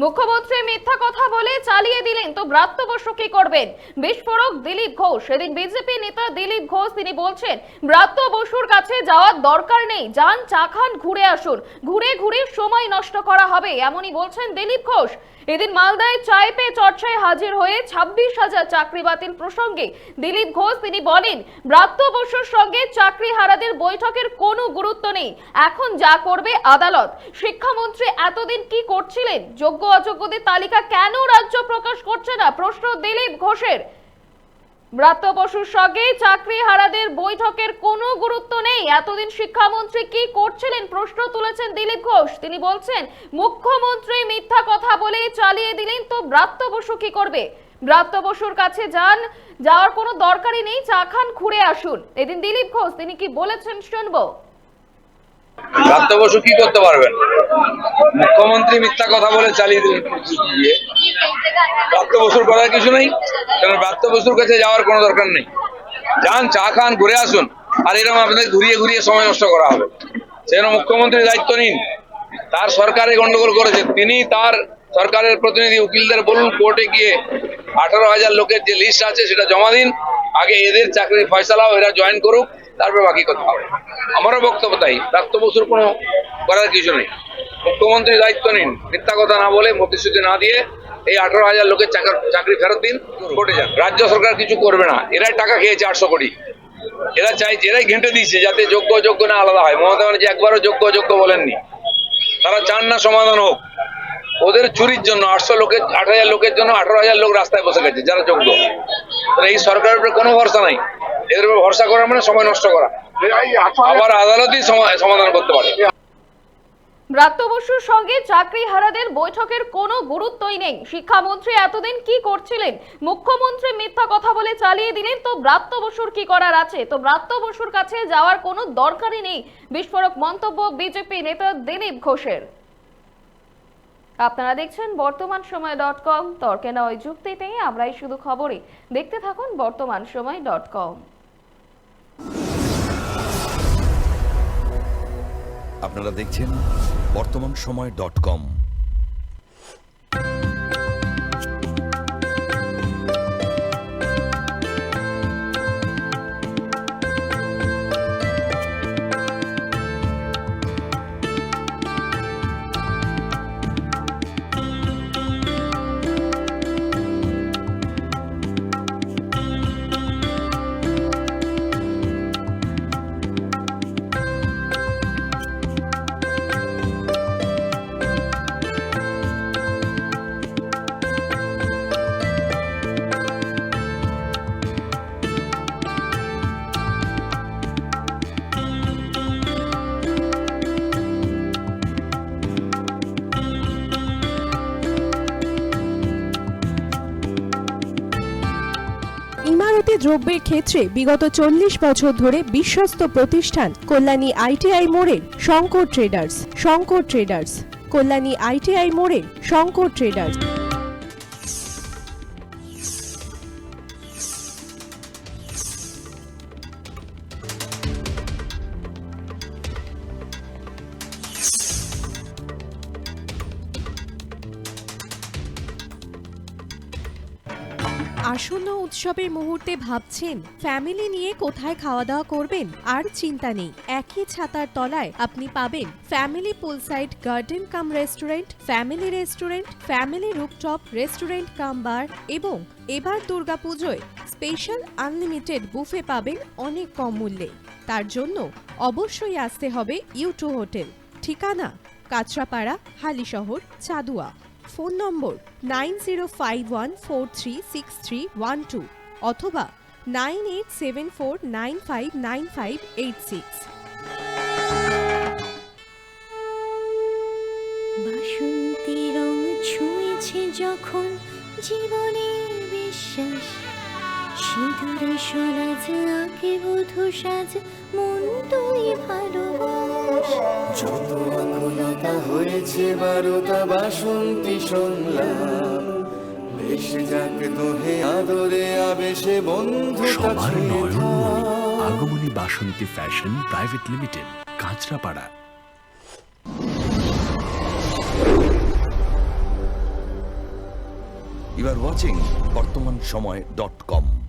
মুখ্যমন্ত্রী মিথ্যা কথা বলে চালিয়ে দিলেন তো ব্রাত্য বসু কি করবেন? বিস্ফোরক দিলীপ ঘোষ। সেদিন বিজেপি নেতা দিলীপ ঘোষ তিনি বলছেন ব্রাত্য বসুর কাছে যাওয়ার দরকার নেই, যান চা খান ঘুরে আসুন, ঘুরে ঘুরে সময় নষ্ট করা হবে, এমনই বলছেন দিলীপ ঘোষ। এদিন মালদায় চায় পে চর্চায় হাজির হয়ে 26,000 চাকরি বাতিল প্রসঙ্গে দিলীপ ঘোষ তিনি বলেন ব্রাত্য বসুর সঙ্গে চাকরি হারাদের বৈঠকের কোনো গুরুত্ব নেই, এখন যা করবে আদালত। শিক্ষামন্ত্রী এতদিন কি করছিলেন? যোগ্য অযোগ্যদের তালিকা কেন রাজ্য প্রকাশ করছে না? প্রশ্ন দিলীপ ঘোষের। ব্রাত্য বসুর সঙ্গে চাকরি হারাদের বৈঠকের কোনো গুরুত্ব নেই, এতদিন শিক্ষামন্ত্রী কি করছিলেন? প্রশ্ন তুলেছেন দিলীপ ঘোষ। তিনি বলছেন মুখ্যমন্ত্রী মিথ্যা কথা বলে চালিয়ে দিলেন তো ব্রাত্য বসু কি করবে? ব্রাত্য বসুর কাছে যাওয়ার কোনো দরকারই নেই, চা খান ঘুরে আসুন। এদিন দিলীপ ঘোষ তিনি কি বলেছেন শুনবো। ব্রাত্য বসু কি করতে পারবেন? মুখ্যমন্ত্রী মিথ্যা কথা বলে চালিয়ে দিলেন। ব্রাত্য বসুর করার কিছু নেই, কারণ ব্রাত্য বসুর কাছে যাওয়ার কোনো দরকার নেই। যান চা খান ঘুরে আসুন, আর এরকম আপনাদের ঘুরিয়ে ঘুরিয়ে সময় নষ্ট করা হবে। সেজন্য মুখ্যমন্ত্রী দায়িত্ব নিন। তার সরকারে গন্ডগোল করেছে, তিনি তার সরকারের প্রতিনিধি উকিলদের বলুন কোর্টে গিয়ে 18,000 লোকের যে লিস্ট আছে সেটা জমা দিন, আগে এদের চাকরির ফয়সালাও এরা জয়েন করুক, তারপরে বাকি কথা হবে। আমারও বক্তব্য তাই, ব্রাত্য বসুর কোনো করার কিছু নেই। মুখ্যমন্ত্রী দায়িত্ব নিন, মিথ্যা কথা না বলে, প্রতিশ্রুতি না দিয়ে এই 18,000 লোকের চাকরি ফেরত দিন, কোর্টে যান। রাজ্য সরকার কিছু করবে না, এরাই টাকা খেয়েছে 800 কোটি। এরা চাইছে, এরাই ঘেঁটে দিচ্ছে যাতে যোগ্য অযোগ্য না আলাদা হয়। মমতা ব্যানার্জি একবারও যোগ্য অযোগ্য বলেননি। তারা চান না সমাধান হোক। ওদের চুরির জন্য 8,000 লোকের জন্য 18,000 লোক রাস্তায় বসে গেছে যারা যোগ্য। এই সরকারের উপরে কোনো ভরসা নাই। এদের উপর ভরসা করা মানে সময় নষ্ট করা। আবার আদালতই সমাধান করতে পারে। ব্রাত্য বসুর সঙ্গে চাকরি হারাদের বৈঠকের কোনো গুরুত্বই নেই। শিক্ষামন্ত্রী এতদিন কি করছিলেন? মুখ্যমন্ত্রী মিথ্যা কথা বলে চালিয়ে দিলেন তো ব্রাত্য বসুর কি করার আছে? তো ব্রাত্য বসুর কাছে যাওয়ার কোনো দরকারই নেই, বিস্ফোরক মন্তব্য বিজেপি নেতা দিলীপ ঘোষের। আপনারা দেখছেন বর্তমানসময়.com, তর্কে নয় যুক্তিতে আমরাই শুধু খবরে। দেখতে থাকুন বর্তমানসময়.com। আপনারা দেখছেন বর্তমানসময়.com। ইমারতি দ্রব্যের ক্ষেত্রে বিগত 40 বছর ধরে বিশ্বস্ত প্রতিষ্ঠান কল্যাণী ITI মোড়ের শঙ্কর ট্রেডার্স, কল্যাণী ITI মোড়ের শঙ্কর ট্রেডার্স। আসন্ন উৎসবের মুহূর্তে ভাবছেন ফ্যামিলি নিয়ে কোথায় খাওয়া দাওয়া করবেন? আর চিন্তা নেই, একই ছাতার তলায় আপনি পাবেন family poolside garden cum restaurant, family rooftop restaurant cum bar, এবং এবার দুর্গাপুজোয় স্পেশাল আনলিমিটেড বুফে পাবেন অনেক কম মূল্যে। তার জন্য অবশ্যই আসতে হবে U2 হোটেল। ঠিকানা কাঁচরাপাড়া, হালিশহর, চাদুয়া। ফোন নম্বর 9051436312 অথবা 9874959586। বাসন্তী রং ছুঁয়েছে যখন জীবনের বিশ্বাস, সিঁদুরে সরাজ আঁকে বধূ সাজ, মন তুই ভালোবাস। যত আকুলতা হয়েছে বারোটা বাসন্তী সংলাপ, বেশে যাকে তোহে আদরে আবেশে বন্ধু সবার Nayanmoni Agamani Basanti fashion private limited, Kanchrapara. You are watching Bartaman সময়.com।